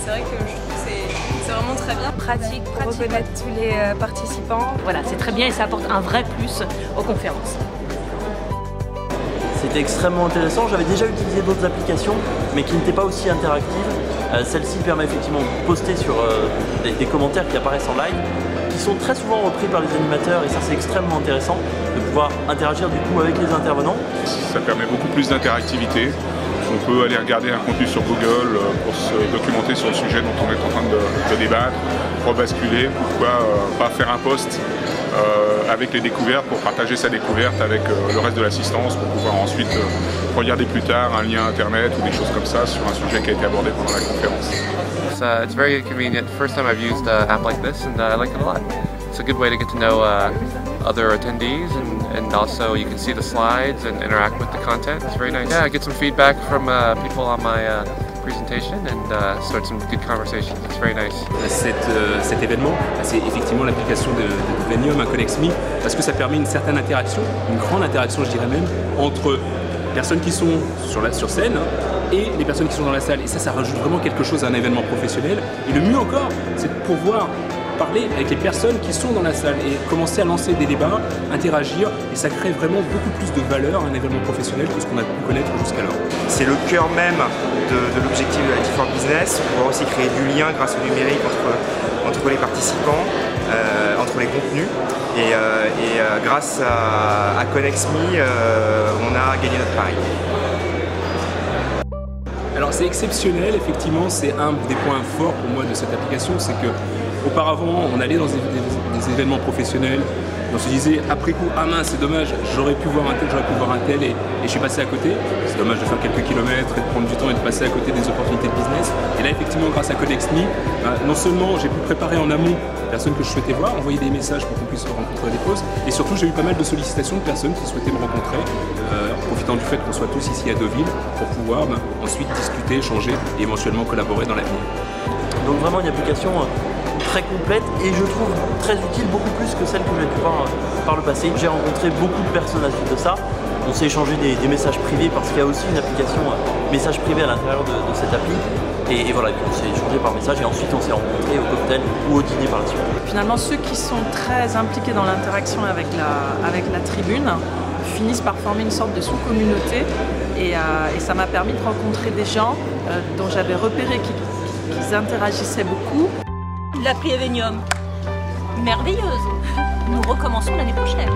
c'est vrai que je trouve que c'est vraiment très bien. Pratique pour reconnaître tous les participants. Voilà, c'est très bien et ça apporte un vrai plus aux conférences. C'était extrêmement intéressant. J'avais déjà utilisé d'autres applications, mais qui n'étaient pas aussi interactives. Celle-ci permet effectivement de poster sur des commentaires qui apparaissent en live, qui sont très souvent repris par les animateurs, et ça c'est extrêmement intéressant de pouvoir interagir du coup avec les intervenants. Ça permet beaucoup plus d'interactivité. On peut aller regarder un contenu sur Google pour se documenter sur le sujet dont on est en train de débattre, rebasculer, pourquoi pas faire un post avec les découvertes pour partager sa découverte avec le reste de l'assistance pour pouvoir ensuite regarder plus tard un lien internet ou des choses comme ça sur un sujet qui a été abordé pendant la conférence. It's very convenient. First time I've used an app like this and I like it a lot. It's a good way to get to know other attendees and also you can see the slides and interact with the content. It's very nice. Yeah, I get some feedback from people on my presentation and start some good conversations. It's very nice. Cet événement, c'est effectivement l'application de Venium, un Connexme, parce que ça permet une certaine interaction, une grande interaction je dirais même, entre personnes qui sont sur scène et les personnes qui sont dans la salle. Et ça rajoute vraiment quelque chose à un événement professionnel. Et le mieux encore, c'est de pouvoir parler avec les personnes qui sont dans la salle et commencer à lancer des débats, interagir, et ça crée vraiment beaucoup plus de valeur à un événement professionnel que ce qu'on a pu connaître jusqu'alors. C'est le cœur même de l'objectif de IT for Business, pouvoir aussi créer du lien grâce au numérique entre les participants, entre les contenus, et grâce à Connexme, on a gagné notre pari. Alors c'est exceptionnel, effectivement, c'est un des points forts pour moi de cette application, c'est que auparavant, on allait dans des événements professionnels, et on se disait après coup, ah mince, c'est dommage, j'aurais pu voir un tel et je suis passé à côté. C'est dommage de faire quelques kilomètres et de prendre du temps et de passer à côté des opportunités de business. Et là, effectivement, grâce à Connexme, non seulement j'ai pu préparer en amont les personnes que je souhaitais voir, envoyer des messages pour qu'on puisse se rencontrer à des pauses, et surtout j'ai eu pas mal de sollicitations de personnes qui souhaitaient me rencontrer, profitant du fait qu'on soit tous ici à Deauville, pour pouvoir ensuite discuter, échanger et éventuellement collaborer dans l'avenir. Donc vraiment une application très complète et je trouve très utile, beaucoup plus que celle que j'ai pu voir par le passé. J'ai rencontré beaucoup de personnes à la suite de ça. On s'est échangé des messages privés parce qu'il y a aussi une application message privé à l'intérieur de cette appli. Et voilà, on s'est échangé par message et ensuite on s'est rencontrés au cocktail ou au dîner par la suite. Finalement, ceux qui sont très impliqués dans l'interaction avec la tribune finissent par former une sorte de sous-communauté et ça m'a permis de rencontrer des gens dont j'avais repéré qu'ils interagissaient beaucoup. L'appli Venium, merveilleuse. Nous recommençons l'année prochaine.